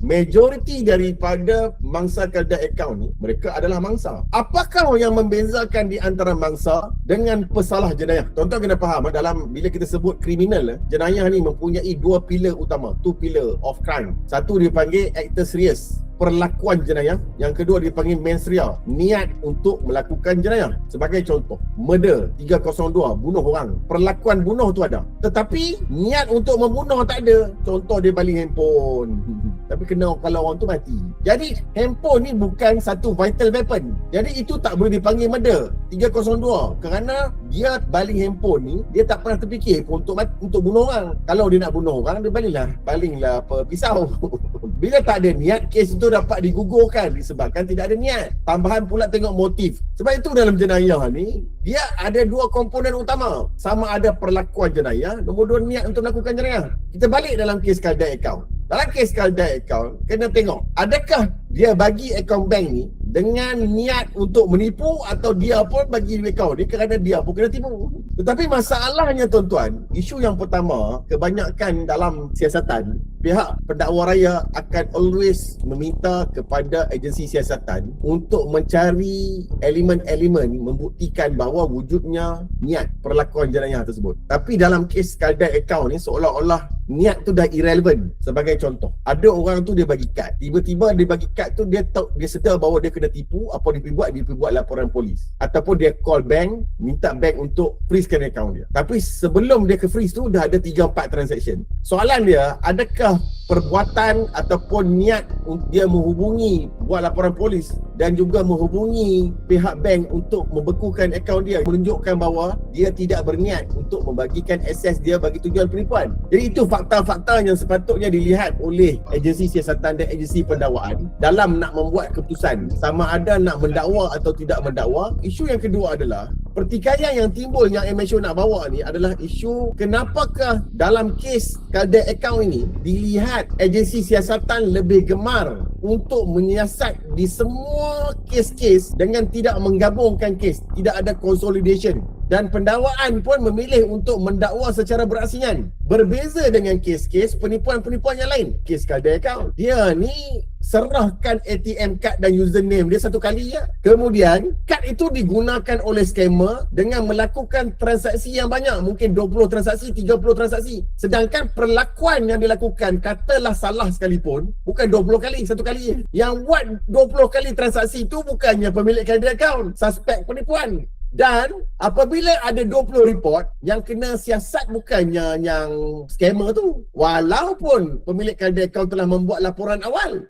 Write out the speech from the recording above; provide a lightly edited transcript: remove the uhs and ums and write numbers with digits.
majoriti daripada mangsa Kalda account ni, mereka adalah mangsa. Apakah yang membezakan di antara mangsa dengan pesalah jenayah? Tuan-tuan kena faham, dalam bila kita sebut kriminal, jenayah ni mempunyai dua pilar utama, two pillar of crime. Satu dipanggil actor serious, perlakuan jenayah. Yang kedua dipanggil mens rea, niat untuk melakukan jenayah. Sebagai contoh, murder 302, bunuh orang. Perlakuan bunuh tu ada, tetapi niat untuk membunuh tak ada. Contoh, dia baling handphone tapi kena kalau orang tu mati. Jadi handphone ni bukan satu vital weapon. Jadi itu tak boleh dipanggil murder 302 kerana dia baling handphone ni, dia tak pernah terfikir pun untuk bunuh orang. Kalau dia nak bunuh orang, dia balinglah pisau. Bila tak ada niat, kes itu dapat digugurkan disebabkan tidak ada niat. Tambahan pula tengok motif. Sebab itu dalam jenayah ni, dia ada dua komponen utama. Sama ada perlakuan jenayah, nombor dua niat untuk melakukan jenayah. Kita balik dalam kes Kalda account. Dalam kes Kalda account, kena tengok, adakah dia bagi akaun bank ni dengan niat untuk menipu, atau dia pun bagi akaun ni kerana dia pun kena tipu. Tetapi masalahnya tuan-tuan, isu yang pertama, kebanyakan dalam siasatan, pihak pendakwa raya akan always meminta kepada agensi siasatan untuk mencari elemen-elemen membuktikan bahawa wujudnya niat perlakuan jenayah tersebut. Tapi dalam kes Kalda account ni, seolah-olah niat tu dah irrelevant. Sebagai contoh, ada orang tu dia bagi kad, tiba-tiba dia bagi kad tu, dia sedar bahawa dia kena tipu. Apa dia pergi buat laporan polis, ataupun dia call bank, minta bank untuk freezekan akaun dia. Tapi sebelum dia ke freeze tu, dah ada 3-4 transaction. Soalan dia, adakah perbuatan ataupun niat dia menghubungi buat laporan polis dan juga menghubungi pihak bank untuk membekukan akaun dia, menunjukkan bahawa dia tidak berniat untuk membagikan akses dia bagi tujuan penipuan. Jadi itu fakta-fakta yang sepatutnya dilihat oleh agensi siasatan dan agensi pendakwaan dalam nak membuat keputusan sama ada nak mendakwa atau tidak mendakwa. Isu yang kedua adalah pertikaian yang timbul, yang MHO nak bawa ni adalah isu kenapakah dalam kes Kalda account ini dilihat agensi siasatan lebih gemar untuk menyiasat di semua kes-kes dengan tidak menggabungkan kes, tidak ada consolidation. Dan pendakwaan pun memilih untuk mendakwa secara berasingan. Berbeza dengan kes-kes penipuan-penipuan yang lain. Kes Kalda account, dia ni serahkan ATM card dan username dia satu kali ya. Kemudian kad itu digunakan oleh scammer dengan melakukan transaksi yang banyak, mungkin 20 transaksi, 30 transaksi. Sedangkan perlakuan yang dilakukan, katalah salah sekalipun, bukan 20 kali, satu kali. Yang buat 20 kali transaksi itu bukannya pemilik Kalda account, suspek penipuan. Dan apabila ada 20 report, yang kena siasat bukannya yang scammer tu, walaupun pemilik Kalda account telah membuat laporan awal.